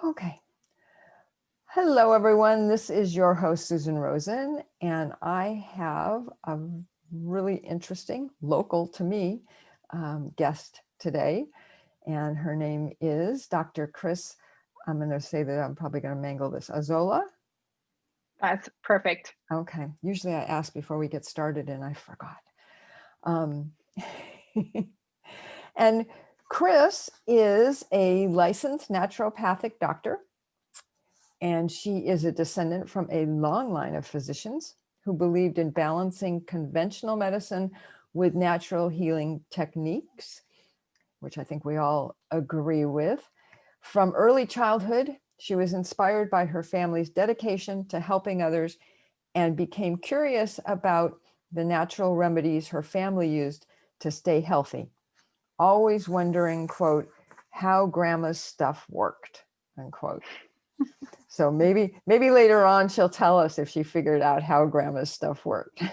Okay. Hello, everyone. This is your host, Susan Rosen, and I have a really interesting, local to me, guest today. And her name is Dr. Cris. I'm going to say that I'm probably going to mangle this. Azola. That's perfect. Okay. Usually I ask before we get started, and I forgot. Um, and Cris is a licensed naturopathic doctor. And she is a descendant from a long line of physicians who believed in balancing conventional medicine with natural healing techniques, which I think we all agree with. From early childhood, she was inspired by her family's dedication to helping others and became curious about the natural remedies her family used to stay healthy, always wondering, quote, how grandma's stuff worked, unquote. So maybe later on she'll tell us if she figured out how grandma's stuff worked.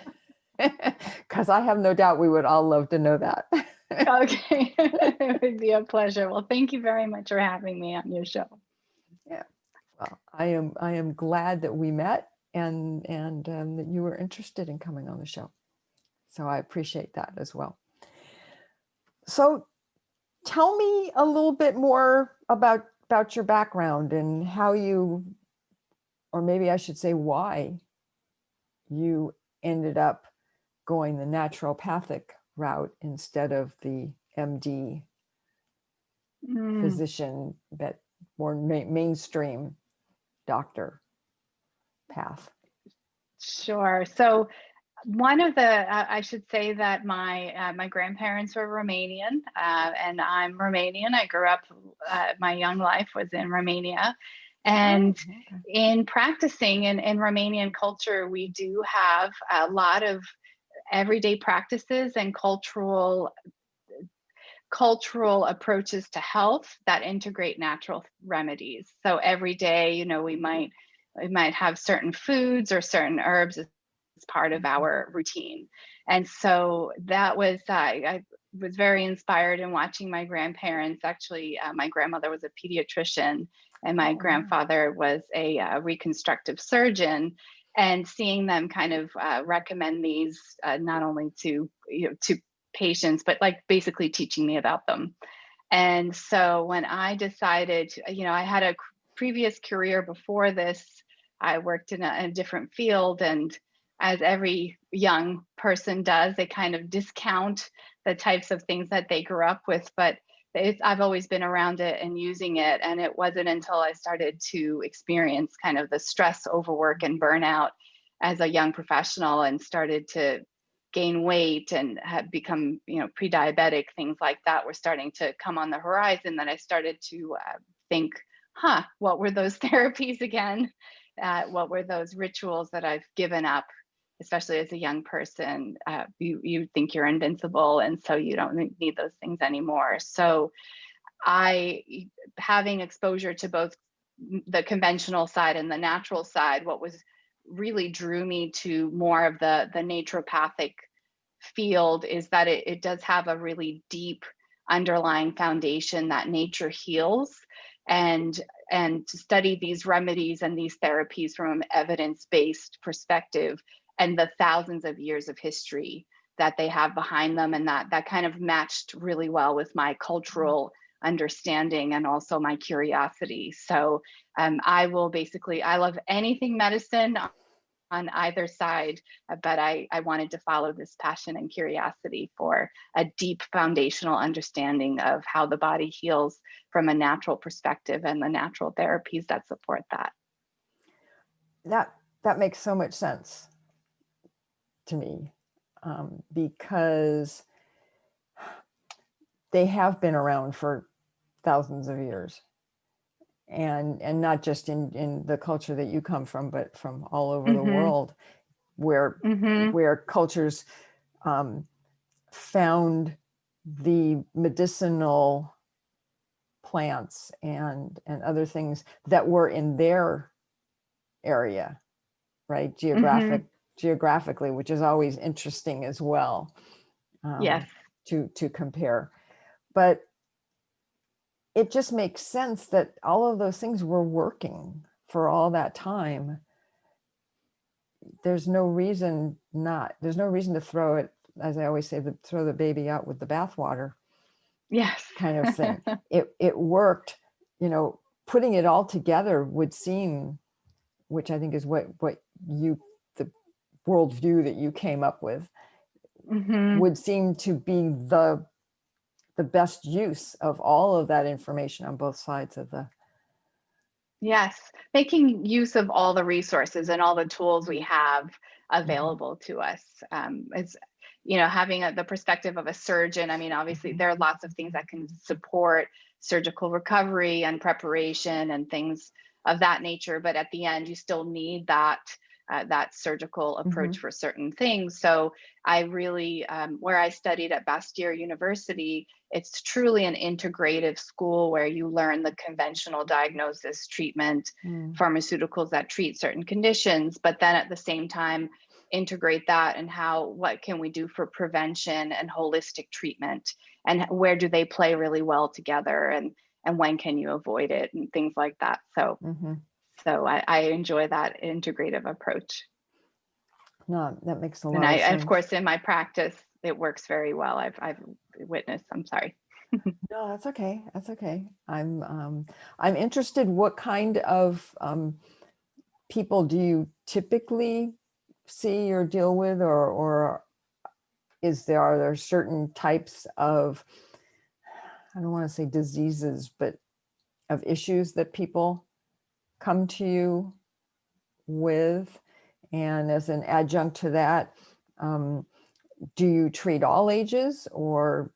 Because I have no doubt we would all love to know that. Okay, it would be a pleasure. Well, thank you very much for having me on your show. Yeah. Well, I am glad that we met and that you were interested in coming on the show. So I appreciate that as well. So tell me a little bit more about your background and how you, or maybe I should say why you ended up going the naturopathic route instead of the MD physician, that more mainstream doctor path. Sure. So one of the, I should say that my grandparents were Romanian, and I'm Romanian. I grew up, my young life was in Romania. And in practicing in Romanian culture, we do have a lot of everyday practices and cultural approaches to health that integrate natural remedies. So every day, we might have certain foods or certain herbs as part of our routine. And so that was I was very inspired in watching my grandparents. Actually, my grandmother was a pediatrician and my grandfather was a reconstructive surgeon, and seeing them kind of recommend these not only to patients, but like basically teaching me about them. And so when I decided, I had a previous career before this. I worked in a different field, and as every young person does, they kind of discount the types of things that they grew up with. But I've always been around it and using it. And it wasn't until I started to experience kind of the stress, overwork, and burnout as a young professional and started to gain weight and had become, pre-diabetic, things like that were starting to come on the horizon, that I started to think, what were those therapies again? What were those rituals that I've given up, especially as a young person? You think you're invincible, and so you don't need those things anymore. So having exposure to both the conventional side and the natural side, what was really drew me to more of the naturopathic field is that it does have a really deep underlying foundation that nature heals, and to study these remedies and these therapies from an evidence-based perspective and the thousands of years of history that they have behind them, and that kind of matched really well with my cultural understanding and also my curiosity. So I love anything medicine on either side, but I wanted to follow this passion and curiosity for a deep foundational understanding of how the body heals from a natural perspective and the natural therapies that support that. That makes so much sense to me, because they have been around for thousands of years. And not just in the culture that you come from, but from all over the world, where cultures found the medicinal plants and other things that were in their area, right? Geographically, which is always interesting as well, Yes. to compare. But it just makes sense that all of those things were working for all that time. There's no reason to throw it, as I always say, throw the baby out with the bathwater Yes. kind of thing. It worked, putting it all together would seem, which I think is what the worldview that you came up with, Mm-hmm. would seem to be the best use of all of that information on both sides of the. Yes, making use of all the resources and all the tools we have available to us is, having the perspective of a surgeon. I mean, obviously, there are lots of things that can support surgical recovery and preparation and things of that nature. But at the end, you still need that surgical approach for certain things. So I really, where I studied at Bastyr University, it's truly an integrative school where you learn the conventional diagnosis, treatment, pharmaceuticals that treat certain conditions, but then at the same time, integrate that and what can we do for prevention and holistic treatment, and where do they play really well together, and when can you avoid it, and things like that. So I enjoy that integrative approach. No, that makes a And lot of sense. of course, in my practice, it works very well. I've witnessed. I'm sorry. No, that's okay. That's okay. I'm interested. What kind of people do you typically see or deal with, or are there certain types of, I don't want to say diseases, but of issues that people come to you with? And as an adjunct to that, do you treat all ages, or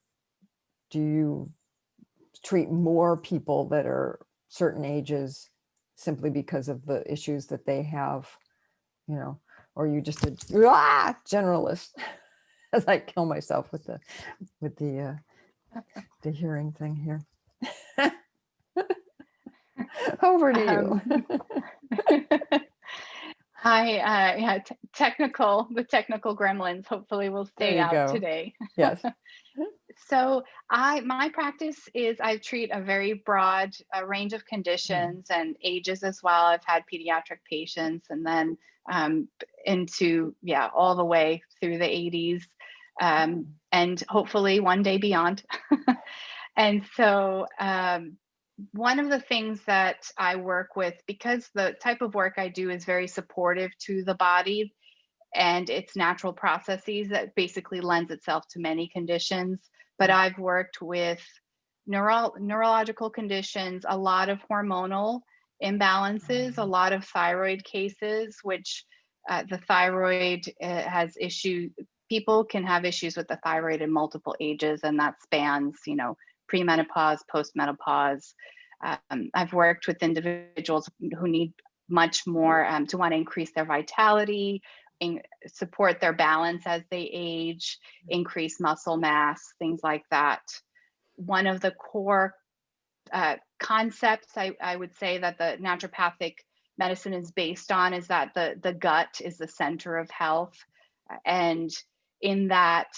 do you treat more people that are certain ages simply because of the issues that they have, or you just a generalist? As I kill myself with the hearing thing here. Over to you. The technical gremlins hopefully will There stay you out go. today. Yes. So my practice is I treat a very broad range of conditions and ages as well. I've had pediatric patients, and then into all the way through the 80s, and hopefully one day beyond. And so one of the things that I work with, because the type of work I do is very supportive to the body and its natural processes, that basically lends itself to many conditions. But I've worked with neurological conditions, a lot of hormonal imbalances, a lot of thyroid cases, which the thyroid has issues. People can have issues with the thyroid in multiple ages, and that spans, premenopause, postmenopause. I've worked with individuals who need much more to want to increase their vitality, support their balance as they age, increase muscle mass, things like that. One of the core concepts I would say that the naturopathic medicine is based on is that the gut is the center of health. And in that,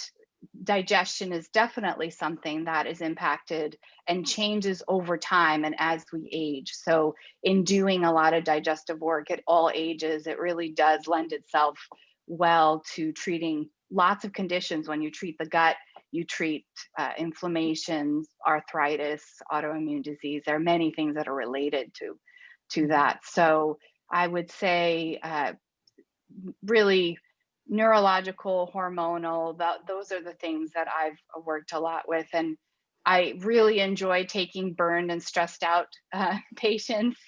digestion is definitely something that is impacted and changes over time and as we age. So in doing a lot of digestive work at all ages, it really does lend itself well to treating lots of conditions. When you treat the gut, you treat inflammations, arthritis, autoimmune disease. There are many things that are related to that. So I would say really neurological, hormonal, those are the things that I've worked a lot with. And I really enjoy taking burned and stressed out patients.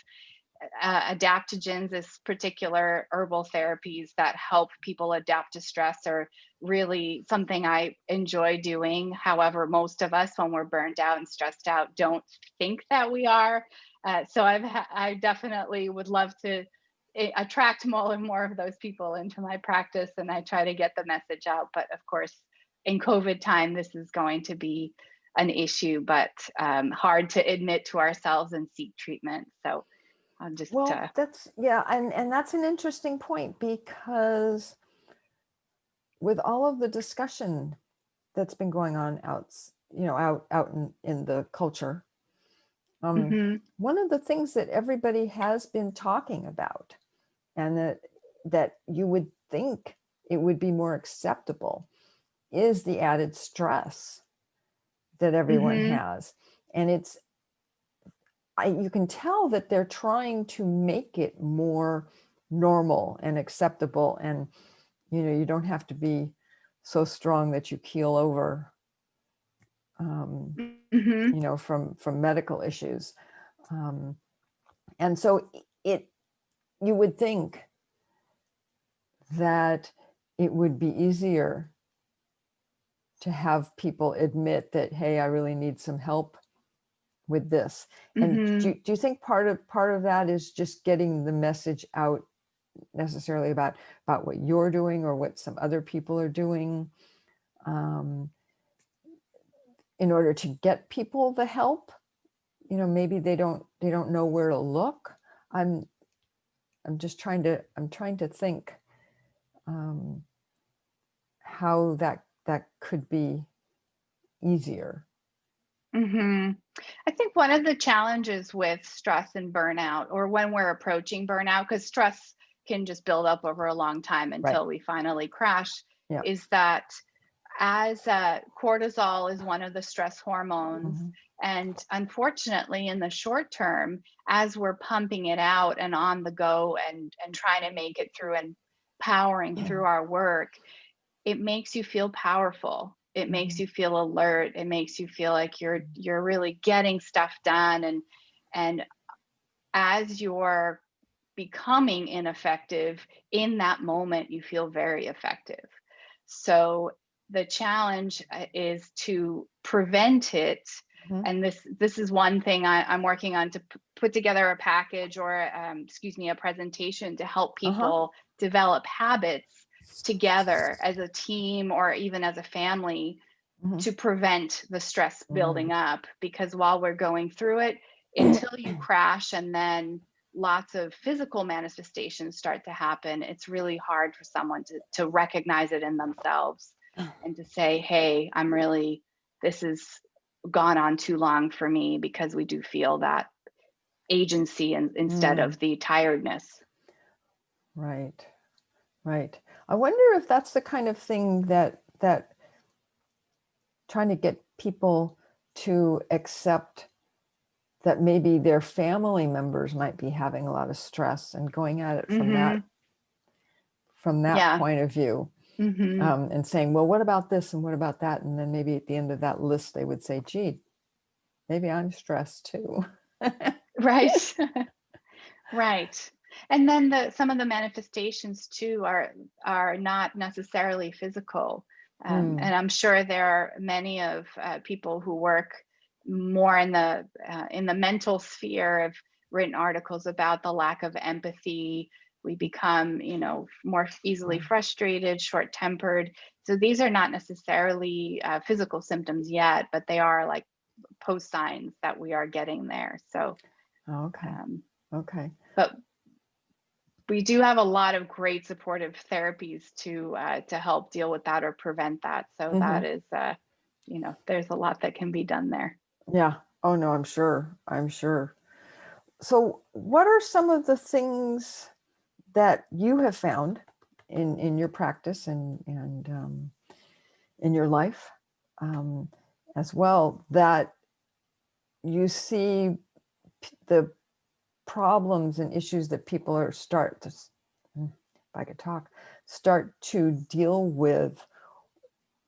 Adaptogens, this particular herbal therapies that help people adapt to stress, are really something I enjoy doing. However, most of us, when we're burned out and stressed out, don't think that we are. So I definitely would love to attract more and more of those people into my practice, and I try to get the message out. But of course, in COVID time, this is going to be an issue, but hard to admit to ourselves and seek treatment. So I'm just that's and that's an interesting point, because with all of the discussion that's been going on out in the culture, Mm-hmm. One of the things that everybody has been talking about, and that you would think it would be more acceptable, is the added stress that everyone Mm-hmm. has. And you can tell that they're trying to make it more normal and acceptable, and you don't have to be so strong that you keel over, Mm-hmm. from medical issues. And so you would think that it would be easier to have people admit that, hey, I really need some help with this. And Mm-hmm. do you think part of that is just getting the message out, necessarily about what you're doing or what some other people are doing, in order to get people the help? Maybe they don't know where to look. I'm just trying to think, how that could be easier. Mm-hmm. I think one of the challenges with stress and burnout, or when we're approaching burnout, because stress can just build up over a long time Right. until we finally crash, Yeah. is that as cortisol is one of the stress hormones. Mm-hmm. And unfortunately, in the short term, as we're pumping it out and on the go and trying to make it through and powering through our work, it makes you feel powerful. It makes Mm-hmm. you feel alert. It makes you feel like you're really getting stuff done. And as you're becoming ineffective in that moment, you feel very effective. So the challenge is to prevent it. Mm-hmm. And this is one thing I'm working on, to put together a package, or a presentation to help Uh-huh. people develop habits together as a team or even as a family, Mm-hmm. to prevent the stress Mm-hmm. building up. Because while we're going through it, until you crash and then lots of physical manifestations start to happen, it's really hard for someone to recognize it in themselves and to say, hey, this has gone on too long for me, because we do feel that agency instead of the tiredness. Right. Right. I wonder if that's the kind of thing that trying to get people to accept that maybe their family members might be having a lot of stress, and going at it from Mm-hmm. that Yeah. point of view, Mm-hmm. and saying, well, what about this and what about that? And then maybe at the end of that list, they would say, gee, maybe I'm stressed too. Right. Right. And then some of the manifestations too are not necessarily physical. And I'm sure there are many of people who work more in the mental sphere, have written articles about the lack of empathy. We become, more easily frustrated, short-tempered. So these are not necessarily physical symptoms yet, but they are like post signs that we are getting there. So, Okay. Okay. but we do have a lot of great supportive therapies to help deal with that or prevent that. So Mm-hmm. that is, there's a lot that can be done there. Yeah. Oh no, I'm sure. So what are some of the things that you have found in your practice and in your life, as well, that you see the problems and issues that people if I could talk, start to deal with,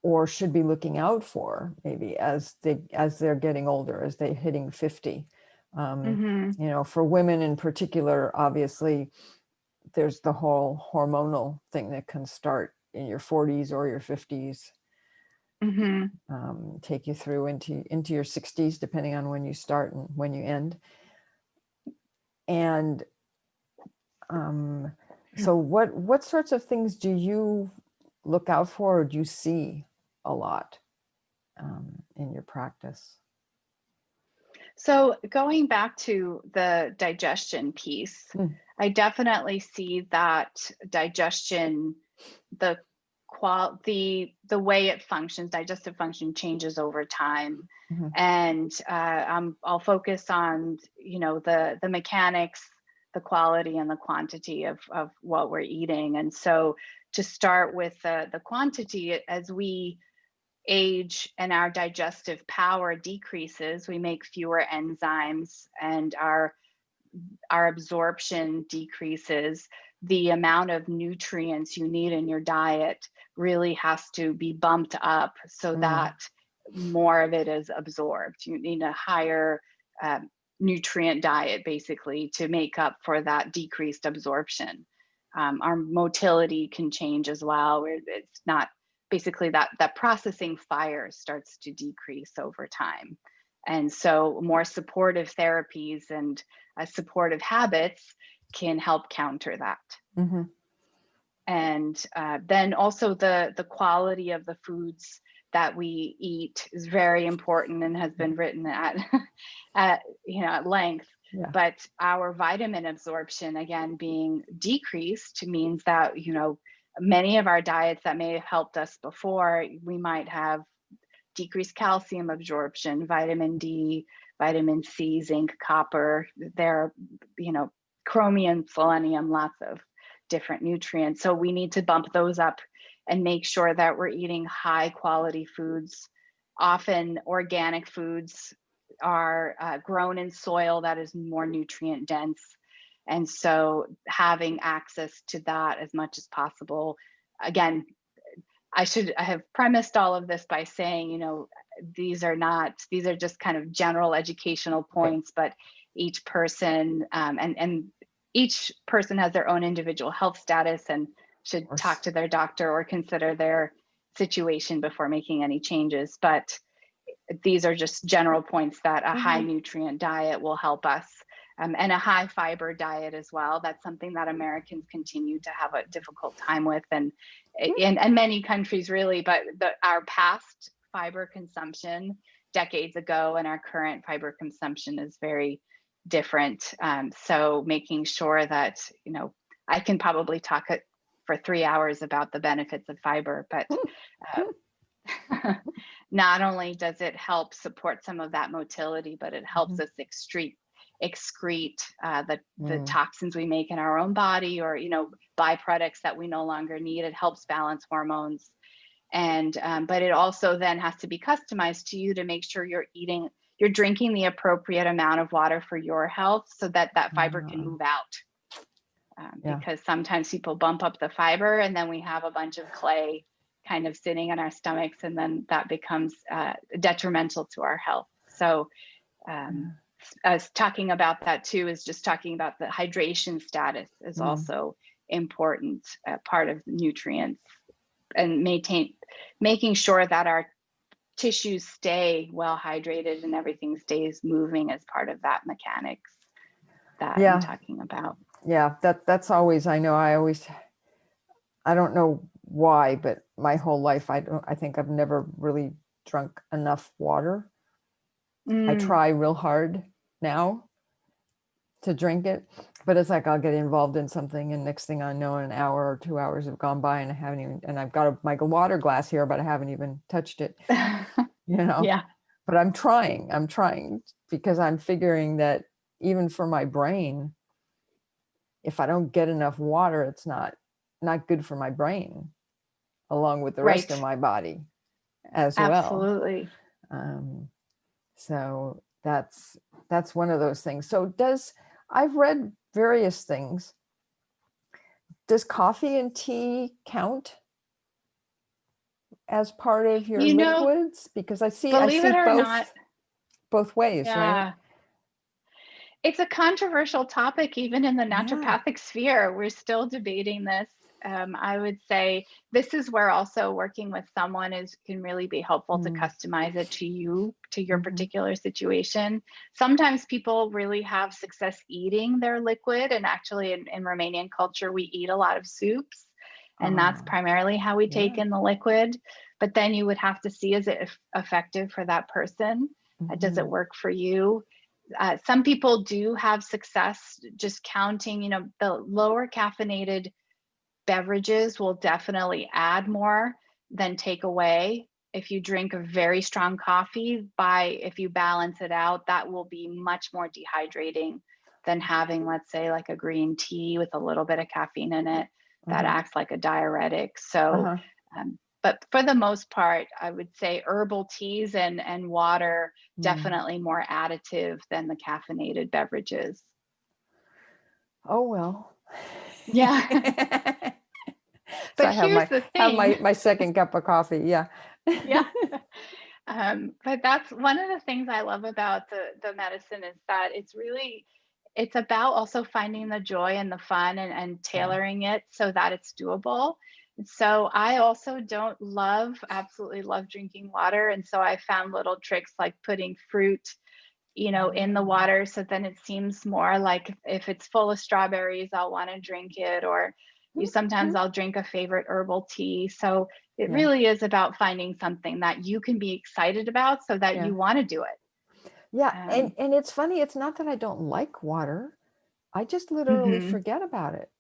or should be looking out for, maybe as they're getting older, as they're hitting 50? Mm-hmm. For women in particular, obviously, there's the whole hormonal thing that can start in your 40s or your 50s, Mm-hmm. take you through into your 60s, depending on when you start and when you end. And so what sorts of things do you look out for, or do you see a lot in your practice? So going back to the digestion piece, Mm. I definitely see that digestion, the the way it functions, digestive function changes over time. Mhm. And I'll focus on, the mechanics, the quality and the quantity of what we're eating. And so to start with the quantity, as we age and our digestive power decreases, we make fewer enzymes and our absorption decreases. The amount of nutrients you need in your diet really has to be bumped up so that more of it is absorbed. You need a higher nutrient diet basically to make up for that decreased absorption. Our motility can change as well, where it's not basically that processing fire starts to decrease over time. And so more supportive therapies and supportive habits can help counter that. Mm-hmm. And then also the quality of the foods that we eat is very important and has been written at length. Yeah. But our vitamin absorption, again, being decreased means that, many of our diets that may have helped us before, we might have decreased calcium absorption, vitamin D, vitamin C, zinc, copper. There are, chromium, selenium, lots of different nutrients. So we need to bump those up and make sure that we're eating high quality foods. Often organic foods are grown in soil that is more nutrient dense. And so having access to that as much as possible. Again, I have premised all of this by saying, these are just kind of general educational points, but each person and each person has their own individual health status and should talk to their doctor or consider their situation before making any changes. But these are just general points that a high nutrient diet will help us. And a high fiber diet as well. That's something that Americans continue to have a difficult time with, and in many countries really, but our past fiber consumption decades ago and our current fiber consumption is very different. So making sure that, I can probably talk for 3 hours about the benefits of fiber, but not only does it help support some of that motility, but it helps us excrete the toxins we make in our own body, or byproducts that we no longer need. It helps balance hormones, and but it also then has to be customized to you to make sure you're drinking the appropriate amount of water for your health, so that fiber can move out. Because sometimes people bump up the fiber and then we have a bunch of clay kind of sitting in our stomachs, and then that becomes detrimental to our health. So as talking about that too is just talking about the hydration status is also important part of nutrients, and making sure that our tissues stay well hydrated and everything stays moving as part of that mechanics that I'm talking about. Yeah, that's always, I don't know why, but my whole life, I think I've never really drunk enough water. I try real hard now to drink it, but it's like I'll get involved in something and next thing I know, an hour or 2 hours have gone by and I haven't even, and I've got my water glass here, but I haven't even touched it, Yeah. But I'm trying because I'm figuring that even for my brain, if I don't get enough water, it's not good for my brain, along with the rest of my body as well. Absolutely. So that's one of those things. So I've read various things. Does coffee and tea count as part of your liquids? Because I see both ways, right? It's a controversial topic, even in the naturopathic sphere. We're still debating this. I would say this is where also working with someone can really be helpful to customize it to your particular situation. Sometimes people really have success eating their liquid, and actually in Romanian culture, we eat a lot of soups, and that's primarily how we take in the liquid. But then you would have to see, is it effective for that person? Does it work for you? Some people do have success just counting, the lower caffeinated beverages will definitely add more than take away. If you drink a very strong coffee, if you balance it out, that will be much more dehydrating than having, let's say, like a green tea with a little bit of caffeine in it that Uh-huh. acts like a diuretic. So, Uh-huh. but for the most part, I would say herbal teas and water Mm. definitely more additive than the caffeinated beverages. Oh, well. Yeah. So But I have here's my the have thing. my second cup of coffee. Yeah. Yeah. But that's one of the things I love about the medicine is that it's about also finding the joy and the fun and Yeah. tailoring it so that it's doable. And so I also don't absolutely love drinking water. And so I found little tricks like putting fruit, in the Oh. water. So then it seems more like if it's full of strawberries, I'll want to drink it, or sometimes Mhm. I'll drink a favorite herbal tea. So it Yeah. really is about finding something that you can be excited about so that Yeah. you want to do it. Yeah. And Um, and it's funny, it's not that I don't like water. I just literally mhm. forget about it.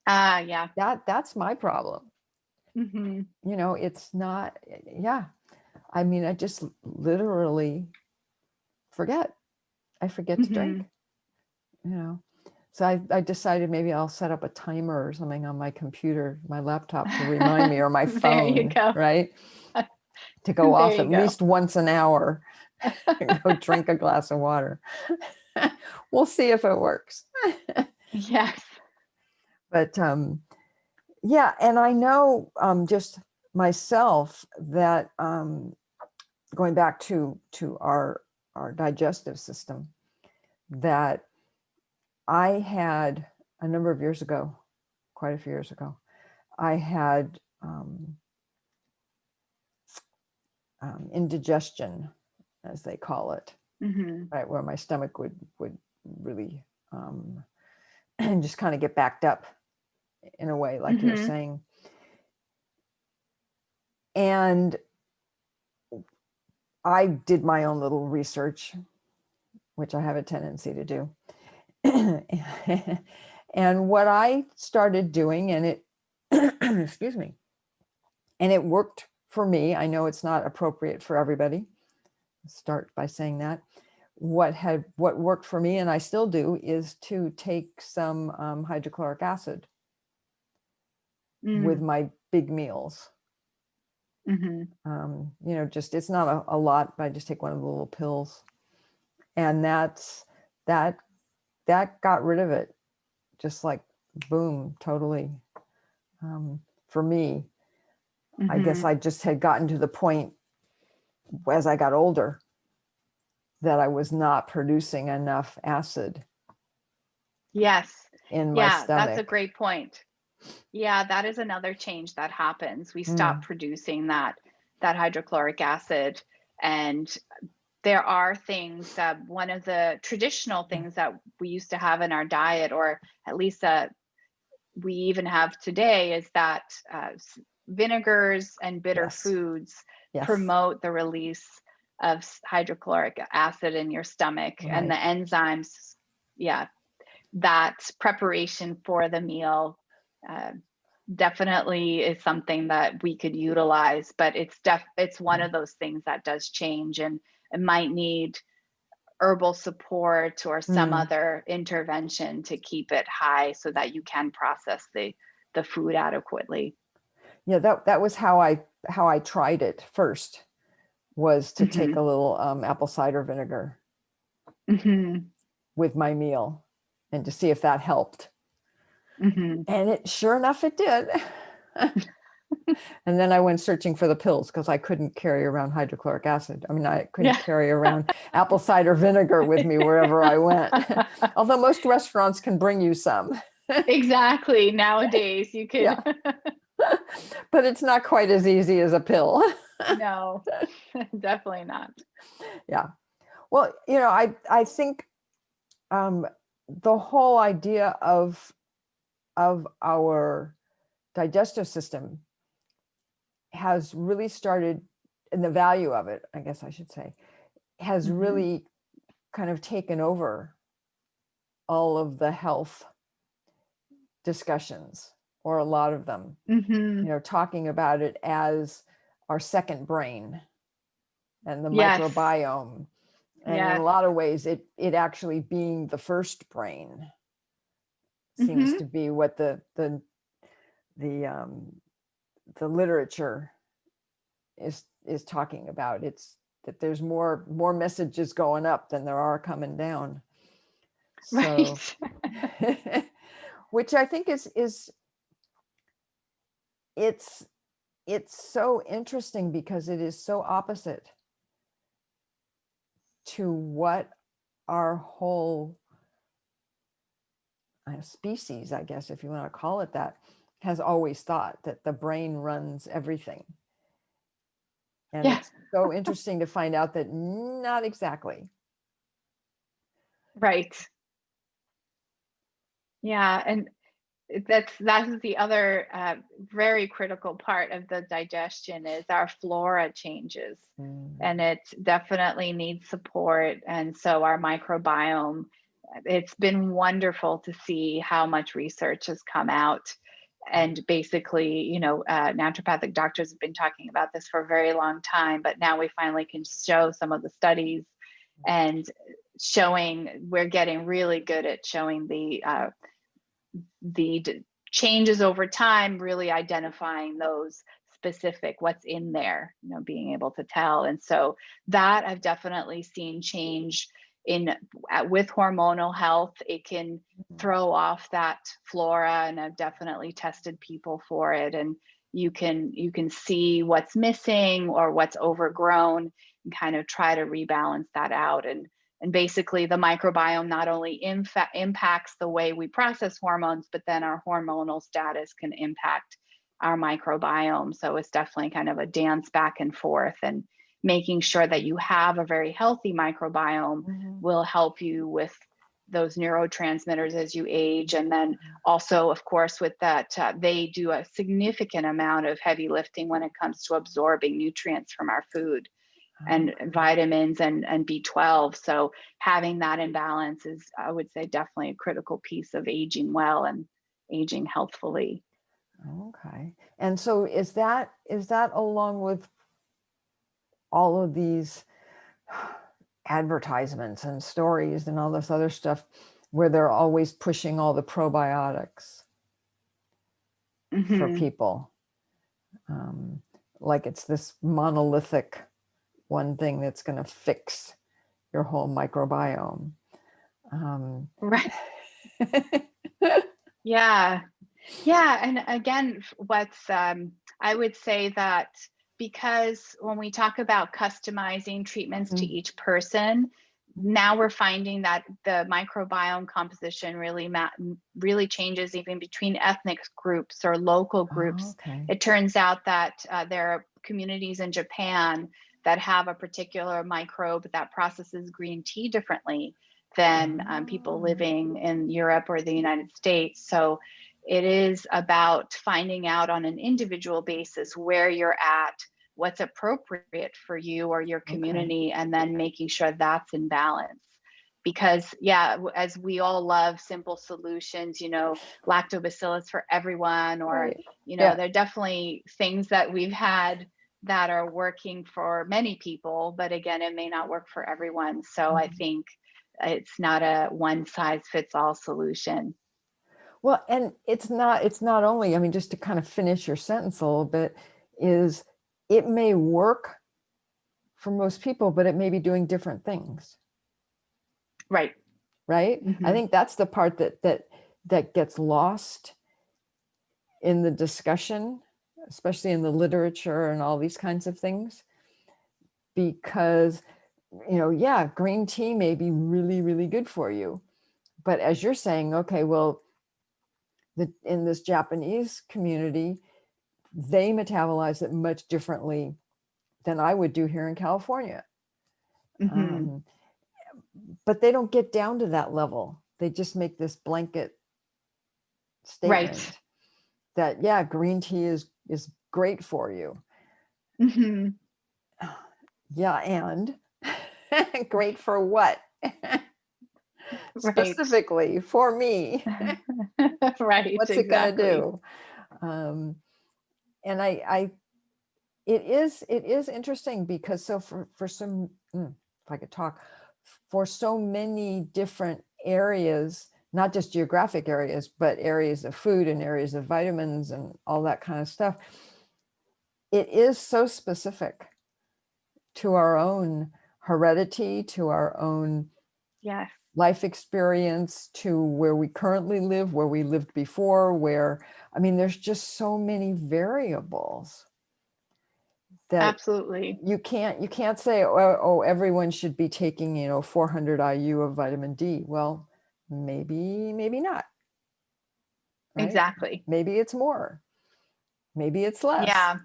Yeah. That's my problem. Hmm. It's not, yeah. I mean, I just literally forget. I forget to Hmm. drink, you know. So I decided maybe I'll set up a timer or something on my computer, my laptop to remind me, or my There you phone, go. right? To go There off you at go. least once an hour and go drink a glass of water. We'll see if it works. Yes. But yeah, and I know just myself that going back to our digestive system, that I had a number of years ago, quite a few years ago, I had indigestion, as they call it, Hmm. right, where my stomach would really just kind of get backed up in a way, like you're Hmm. saying. And I did my own little research, which I have a tendency to do. And what I started doing, and it, excuse me, and it worked for me. I know it's not appropriate for everybody. Start by saying that. What worked for me, and I still do, is to take some hydrochloric acid with Mm. my big meals. Hmm. Just, it's not a lot, but I just take one of the little pills, and that that got rid of it, just like boom, totally. For me, I guess Hmm. I just had gotten to the point as I got older that I was not producing enough acid Yes. in my Yeah, that's a stomach. great point. Yeah, that is another change that happens. We stop Mm, producing that hydrochloric acid, and there are things that one of the traditional yeah. things that we used to have in our diet, or at least we even have today, is that vinegars and bitter Yes. foods Yes. promote the release of hydrochloric acid in your stomach and the Right. enzymes. Yeah, that preparation for the meal uh, definitely is something that we could utilize, but it's one Yeah. of those things that does change, and it might need herbal support or some Mm. other intervention to keep it high so that you can process the food adequately. Yeah. That was how I tried it first, was to take a Hmm. little apple cider vinegar Hmm. with my meal, and to see if that helped. Hmm. And it, sure enough, it did. And then I went searching for the pills, because I couldn't carry around hydrochloric acid. I mean, I couldn't Yeah. carry around apple cider vinegar with me wherever I went. Although most restaurants can bring you some. Exactly. Nowadays, you could. Yeah. But it's not quite as easy as a pill. No, definitely not. Yeah. Well, I think um, the whole idea of our digestive system has really started, and the value of it, I guess I should say, has Hmm. really kind of taken over all of the health discussions. or a lot of them, Mm-hmm. talking about it as our second brain and the Yes. microbiome. And in Yes. a lot of ways, it actually being the first brain seems Mm-hmm. to be what the literature is talking about. It's that there's more messages going up than there are coming down. So, Right. which I think is it's so interesting because it is so opposite to what our whole species, I guess, if you want to call it that, has always thought, that the brain runs everything. And Yeah. it's so interesting to find out that not exactly. Right. Yeah. And that's the other very critical part of the digestion is our flora changes, and it definitely needs support. And so our microbiome, it's been wonderful to see how much research has come out. And basically, naturopathic doctors have been talking about this for a very long time, but now we finally can show some of the studies and showing we're getting really good at showing the changes over time, really identifying those specific what's in there, being able to tell. And so that I've definitely seen change in with hormonal health. It can throw off that flora, and I've definitely tested people for it. And you can see what's missing or what's overgrown and kind of try to rebalance that out. And basically, the microbiome not only impacts the way we process hormones, but then our hormonal status can impact our microbiome. So it's definitely kind of a dance back and forth. And making sure that you have a very healthy microbiome will help you with those neurotransmitters as you age. And then also, of course, with that, they do a significant amount of heavy lifting when it comes to absorbing nutrients from our food and vitamins and B12. So having that in balance is, I would say, definitely a critical piece of aging well and aging healthfully. Okay. And so is that along with all of these advertisements and stories and all this other stuff where they're always pushing all the probiotics for people? Like it's this monolithic one thing that's going to fix your whole microbiome. Right. Yeah. Yeah. And again, what's, I would say that because when we talk about customizing treatments to each person, now we're finding that the microbiome composition really changes even between ethnic groups or local groups. Okay. It turns out that there are communities in Japan that have a particular microbe that processes green tea differently than people living in Europe or the United States. So it is about finding out on an individual basis where you're at, what's appropriate for you or your community, and then making sure that's in balance. Because, yeah, as we all love simple solutions, lactobacillus for everyone, or, there are definitely things that we've had that are working for many people, but again, it may not work for everyone. So I think it's not a one size fits all solution. Well, and it's not only, I mean, just to kind of finish your sentence a little bit, is it may work for most people, but it may be doing different things. Right. Right. I think that's the part that gets lost in the discussion, especially in the literature and all these kinds of things, because, yeah, green tea may be really, really good for you. But as you're saying, okay, well, in this Japanese community, they metabolize it much differently than I would do here in California. But they don't get down to that level. They just make this blanket statement that, yeah, green tea is great for you. Yeah, and great for what? Specifically for me. Right. What's it going to do? And it is interesting because so for some, if I could talk, for so many different areas, not just geographic areas, but areas of food and areas of vitamins and all that kind of stuff, it is so specific to our own heredity, to our own Yes. life experience, to where we currently live, where we lived before, I mean, there's just so many variables that Absolutely. you can't say, oh, everyone should be taking, 400 IU of vitamin D. Well, maybe not, right? Exactly. Maybe it's more, maybe it's less. Yeah.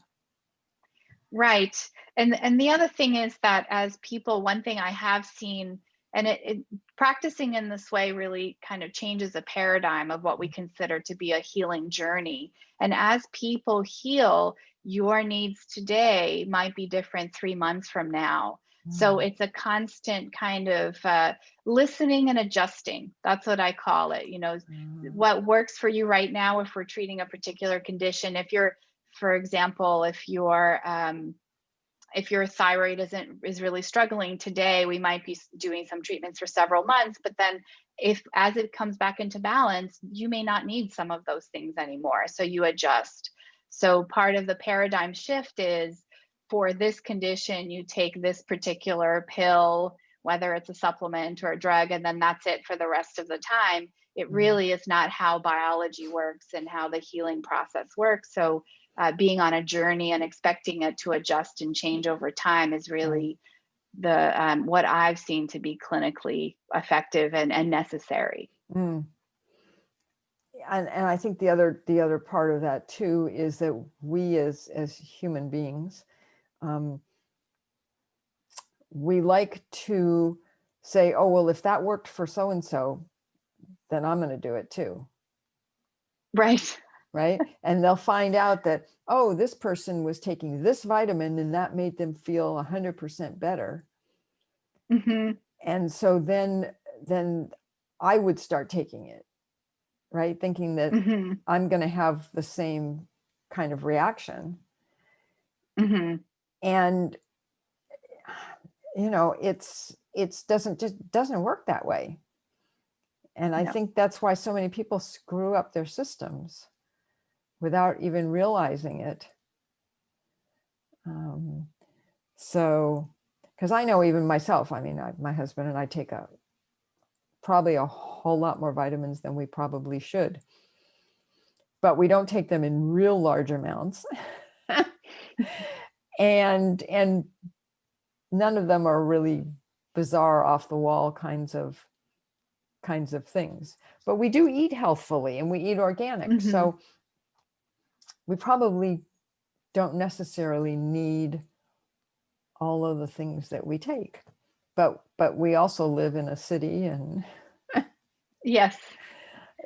Right. And the other thing is that as people, one thing I have seen, and it practicing in this way really kind of changes a paradigm of what we consider to be a healing journey. And as people heal, your needs today might be different 3 months from now. So it's a constant kind of listening and adjusting. That's what I call it. What works for you right now, if we're treating a particular condition, if you're, for example, if your thyroid is really struggling today, we might be doing some treatments for several months, but then if as it comes back into balance, you may not need some of those things anymore, so you adjust. So part of the paradigm shift is, for this condition, you take this particular pill, whether it's a supplement or a drug, and then that's it for the rest of the time. It really is not how biology works and how the healing process works. So being on a journey and expecting it to adjust and change over time is really the what I've seen to be clinically effective and necessary. Mm. And I think the other part of that too is that we as human beings, we like to say, oh, well, if that worked for so and so, then I'm going to do it too. Right. Right. And they'll find out that, oh, this person was taking this vitamin and that made them feel 100% better. Mm-hmm. And so then I would start taking it, right? Thinking that Mm-hmm. I'm going to have the same kind of reaction. Mm-hmm. And, it doesn't work that way. And I think that's why so many people screw up their systems without even realizing it. So, because I know even myself, I mean, my husband and I take probably a whole lot more vitamins than we probably should, but we don't take them in real large amounts. and none of them are really bizarre, off the wall kinds of things, but we do eat healthfully and we eat organic. Mm-hmm. So we probably don't necessarily need all of the things that we take, but we also live in a city, and Yes,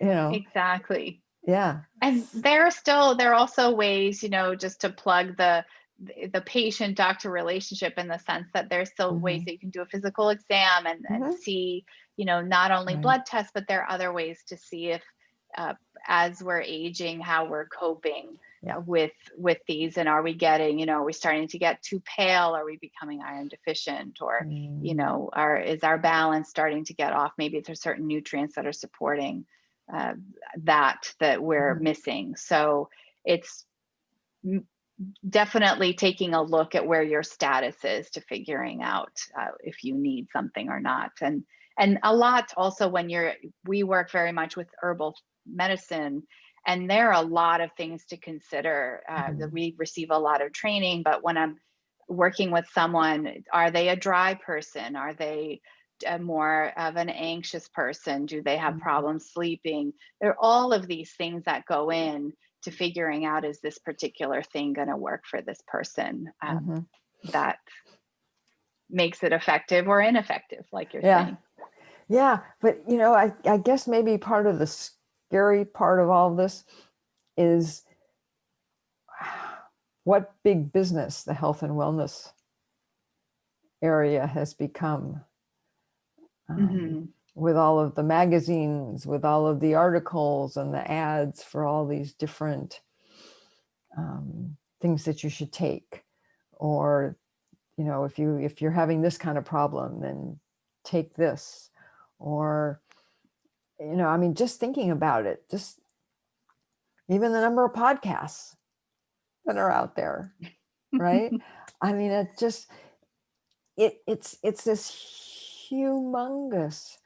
you know exactly. yeah. And there are also ways, just to plug the patient doctor relationship, in the sense that there's still ways that you can do a physical exam and see, not only blood tests, but there are other ways to see if as we're aging, how we're coping with these, and are we getting, are we starting to get too pale? Are we becoming iron deficient? Or, is our balance starting to get off? Maybe it's a certain nutrients that are supporting that we're missing. So it's definitely taking a look at where your status is to figuring out if you need something or not. And a lot also, we work very much with herbal medicine, and there are a lot of things to consider. That we receive a lot of training, but when I'm working with someone, are they a dry person? Are they more of an anxious person? Do they have problems sleeping? There are all of these things that go in to figuring out, is this particular thing going to work for this person? That makes it effective or ineffective, like you're saying. Yeah, but I guess maybe part of the scary part of all this is what big business the health and wellness area has become, with all of the magazines, with all of the articles and the ads for all these different things that you should take, or, if you're having this kind of problem, then take this, or, just thinking about it, just even the number of podcasts that are out there, right? I mean, it's this humongous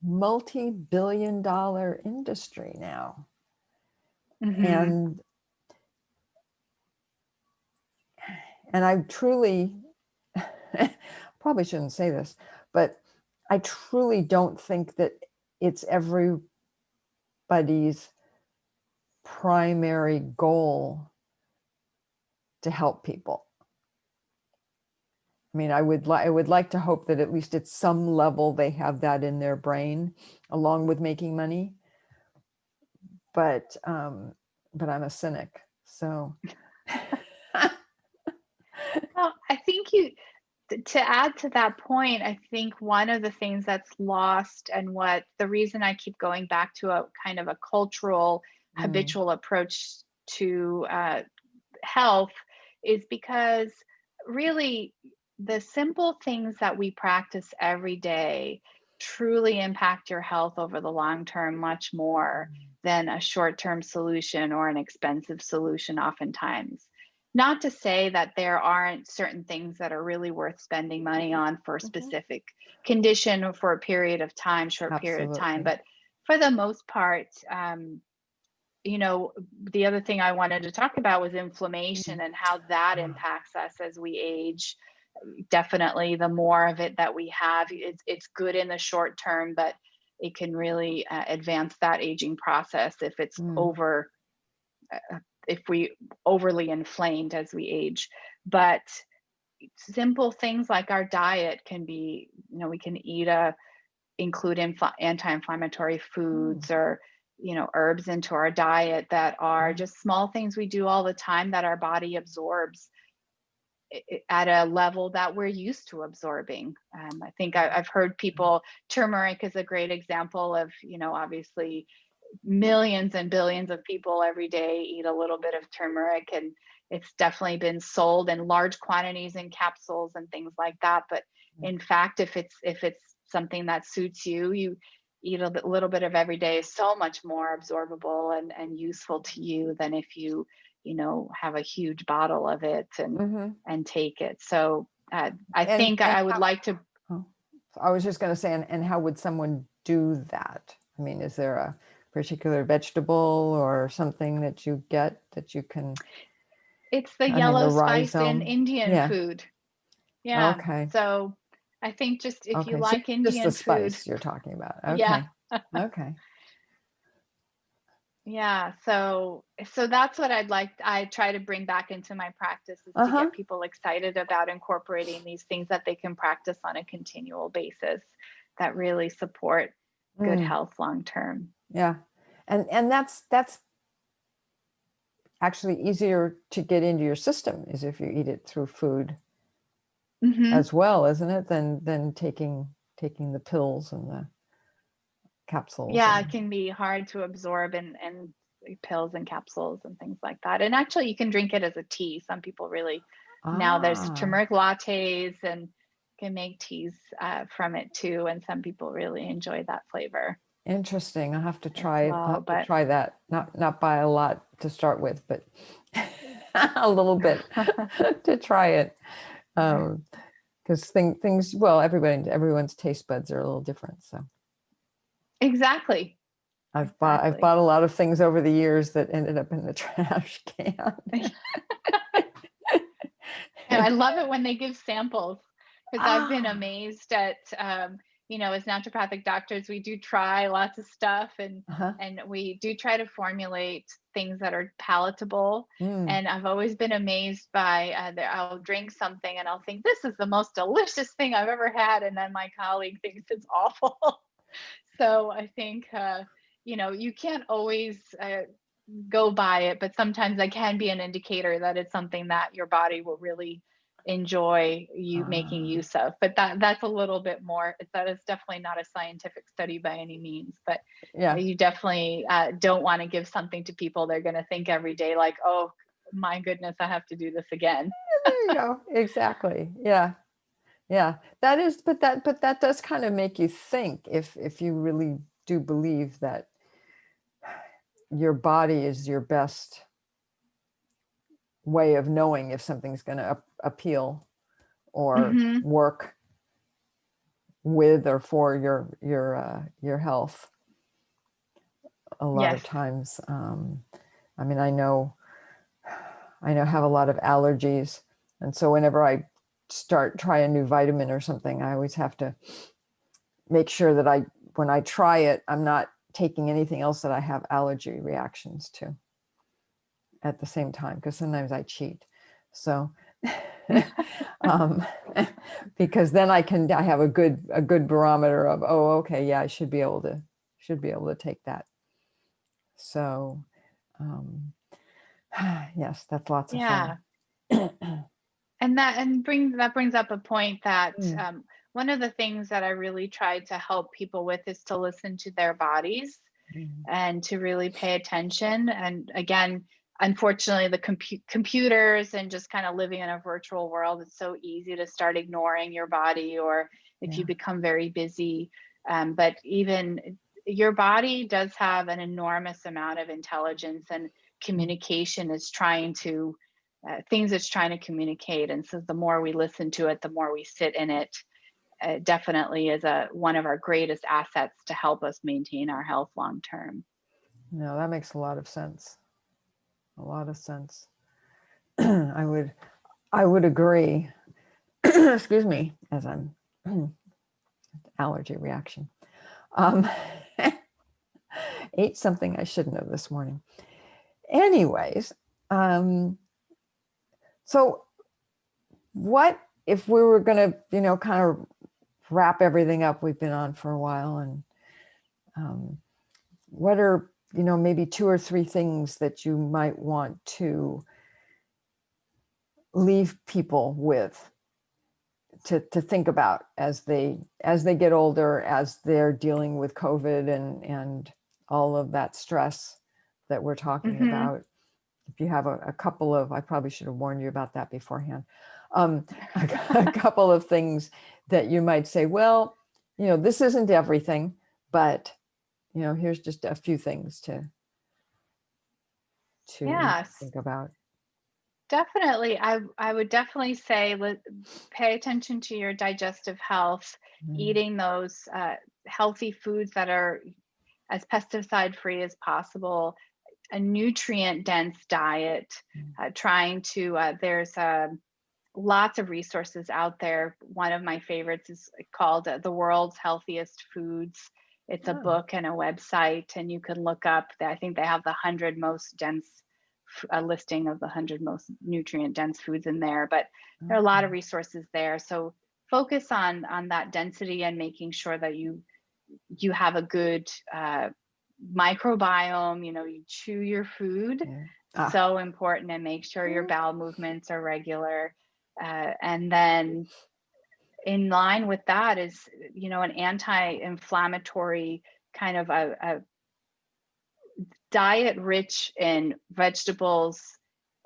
multi-billion-dollar industry now. Mhm. And I truly, probably shouldn't say this, but I truly don't think that it's everybody's primary goal to help people. I mean, I would like to hope that at least at some level they have that in their brain, along with making money. But I'm a cynic, so. Well, I think to add to that point, I think one of the things that's lost, and what the reason I keep going back to a kind of a cultural, Mm, habitual approach to health, is because really the simple things that we practice every day truly impact your health over the long term much more than a short term solution or an expensive solution, oftentimes. Not to say that there aren't certain things that are really worth spending money on for a mhm. specific condition or for a period of time, short period of time, Absolutely. but for the most part, you know, the other thing I wanted to talk about was inflammation Mm. and how that Ah, impacts us as we age. Definitely, the more of it that we have, it's good in the short term, but it can really advance that aging process if it's mm, over, if we overly inflamed as we age. But simple things like our diet can be, you know, we can eat a include anti-inflammatory mm, foods, or herbs into our diet that are mm, just small things we do all the time that our body absorbs at a level that we're used to absorbing. I think I've heard people, turmeric is a great example of, obviously millions and billions of people every day eat a little bit of turmeric, and it's definitely been sold in large quantities in capsules and things like that. But mm. in fact, if it's something that suits you, you eat little bit of every day is so much more absorbable and useful to you than if you have a huge bottle of it Mhm. and take it. So I think And I would how, like to. oh, I was just going to say, and how would someone do that? I mean, is there a particular vegetable or something that you get that you can, It's the I mean, the yellow spice in rhizome? Indian Yeah. food. Yeah. Okay. So I think just if you Okay. So like just the Indian food, spice you're talking about. yeah. Okay. Okay. Yeah. So that's what I try to bring back into my practice, is to Uh-huh. get people excited about incorporating these things that they can practice on a continual basis that really support good Mm, health long term. yeah. And that's actually easier to get into your system, is if you eat it through food Hmm. as well, isn't it? Than taking the pills and the capsules Yeah, it and can be hard to absorb and pills and capsules and things like that. And actually, you can drink it as a tea. Some people really, now there's ah, turmeric lattes and can make teas from it too. And some people really enjoy that flavor interesting. I'll have to as try it. I'll well. have to But try that. Not buy a lot to start with, but a little bit to try it. Because things, well, everyone's taste buds are a little different. So exactly, I've exactly. bought a lot of things over the years that ended up in the trash can. And I love it when they give samples, because I've been Ah, amazed at, as naturopathic doctors, we do try lots of stuff, uh-huh. and we do try to formulate things that are palatable. Mm. And I've always been amazed by, I'll drink something and I'll think this is the most delicious thing I've ever had, and then my colleague thinks it's awful. So I think, you can't always go by it, but sometimes that can be an indicator that it's something that your body will really enjoy you making Ah, use of. But that's a little bit more, that is definitely not a scientific study by any means. But yeah. you definitely don't want to give something to people they're going to think every day like, oh, my goodness, I have to do this again. There you go. Exactly. Yeah. Yeah. That is, but that does kind of make you think, if you really do believe that your body is your best way of knowing if something's going to appeal or Hmm. work with or for your health. A lot of Yes. times, I mean, I have a lot of allergies, and so whenever I try a new vitamin or something, I always have to make sure that when I try it, I'm not taking anything else that I have allergy reactions to at the same time, because sometimes I cheat. So, um, because then I have a good barometer of, oh, okay, yeah, I should be able to take that. So, um, yes, that's lots of fun. Yeah. That brings up a point that Mm, one of the things that I really try to help people with is to listen to their bodies mm, and to really pay attention. And again, unfortunately, the computers and just kind of living in a virtual world, it's so easy to start ignoring your body, or if you yeah. become very busy. But even your body does have an enormous amount of intelligence, and Mm. communication is trying to things it's trying to communicate. And so the more we listen to it, the more we sit in it, definitely is one of our greatest assets to help us maintain our health long term. No, that makes a lot of sense. A lot of sense. I would agree. Excuse me, as I'm allergy reaction. Um, ate something I shouldn't have this morning. Anyways, so what if we were going to, kind of wrap everything up? We've been on for a while, and what are, maybe 2 or 3 things that you might want to leave people with to think about as they get older, as they're dealing with COVID and all of that stress that we're talking Hmm. about? If you have a couple of, I probably should have warned you about that beforehand. A couple of things that you might say, well, this isn't everything, but here's just a few things to Yes, think about. definitely. I would definitely say pay attention to your digestive health, Mm, eating those healthy foods that are as pesticide free as possible, a nutrient dense diet, mm, trying to, there's lots of resources out there. One of my favorites is called The World's Healthiest Foods. It's a oh, book and a website, and you can look up, I think they have the 100 most dense, a listing of the 100 most nutrient dense foods in there. But there are a lot okay. of resources there. So focus on that density and making sure that you have a good microbiome. You chew your food, Yeah. Ah. so important, and make sure your bowel movements are regular. And then in line with that is, an anti-inflammatory kind of a diet rich in vegetables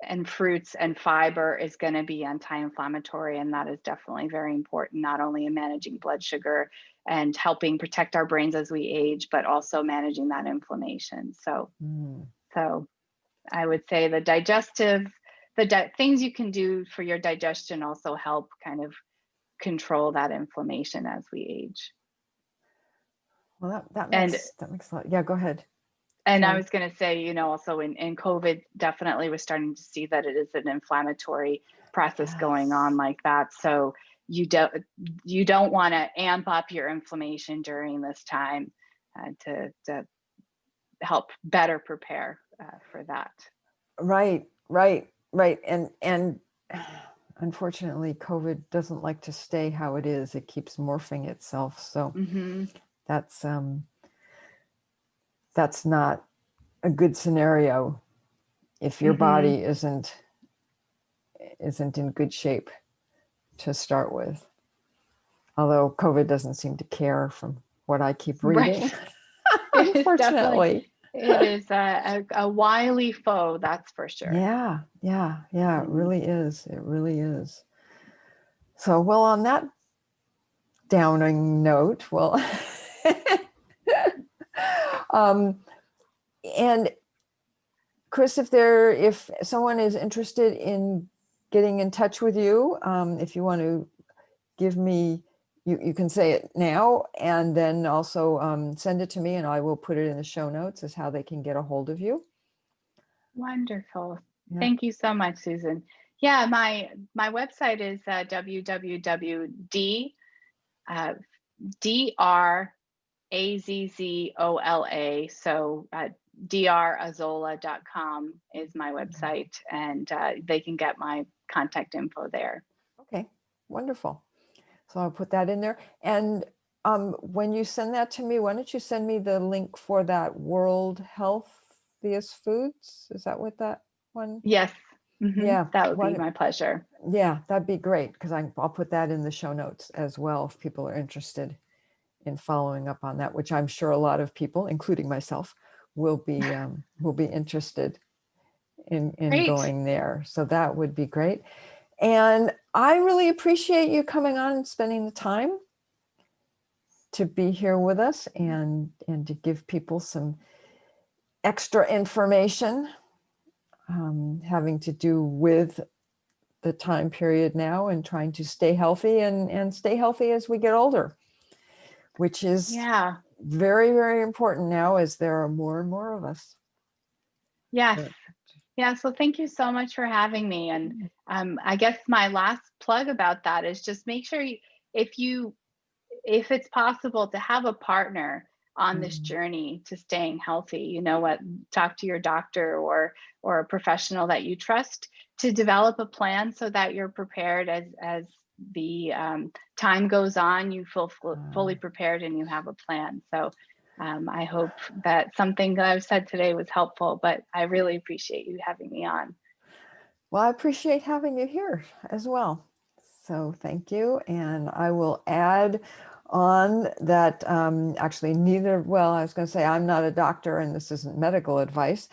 and fruits and fiber is going to be anti-inflammatory, and that is definitely very important, not only in managing blood sugar and helping protect our brains as we age, but also managing that inflammation. Mm. So I would say things you can do for your digestion also help kind of control that inflammation as we age. Well, that And makes a lot. Yeah, go ahead. I Sorry. was going to say, also in COVID, definitely we're starting to see that it is an inflammatory process going on Yes. like that. So you don't want to amp up your inflammation during this time, to help better prepare for that. Right, right, right. And unfortunately, COVID doesn't like to stay how it is. It keeps morphing itself. So Hmm. that's that's not a good scenario if your Hmm. body isn't in good shape to start with. Although COVID doesn't seem to care, from what I keep reading, Right. It is definitely unfortunately. It is a wily foe, that's for sure. Yeah, yeah, yeah, it Mm. really is. It really is. So, well, on that downing note, well, um, and Cris, if someone is interested in getting in touch with you, if you want to give me, you can say it now, and then also send it to me, and I will put it in the show notes as how they can get a hold of you. Wonderful. Yeah. Thank you so much, Susan. Yeah, my website is www.d uh, drazzola. So drazzola.com is my website, and they can get my contact info there. Okay, wonderful. So I'll put that in there. And when you send that to me, why don't you send me the link for that World Healthiest Foods? Is that what that one? Yes, Yeah. that would be my pleasure. Yeah, that'd be great, because I'll put that in the show notes as well if people are interested in following up on that, which I'm sure a lot of people, including myself, will be interested in Great. going there. So that would be great. And I really appreciate you coming on and spending the time to be here with us and to give people some extra information having to do with the time period now and trying to stay healthy and stay healthy as we get older, which is Yeah. very, very important now as there are more and more of us. Yes. But, Yeah. So thank you so much for having me. And I guess my last plug about that is just make sure if you if it's possible to have a partner on this mm, journey to staying healthy, you know what, talk to your doctor or a professional that you trust to develop a plan so that you're prepared as the time goes on, you feel fully prepared and you have a plan. So I hope that something that I've said today was helpful, but I really appreciate you having me on. well, I appreciate having you here as well. So thank you. And I will add on that actually I was going to say I'm not a doctor and this isn't medical advice,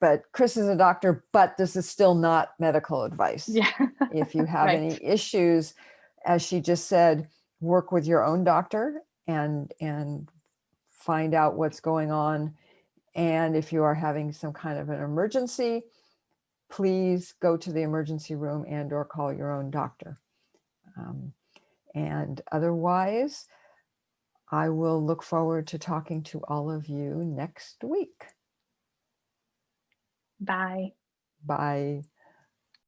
but Cris is a doctor, but this is still not medical advice. Yeah. If you have Right. any issues, as she just said, work with your own doctor and find out what's going on. And if you are having some kind of an emergency, please go to the emergency room and or call your own doctor. And otherwise, I will look forward to talking to all of you next week. Bye. Bye.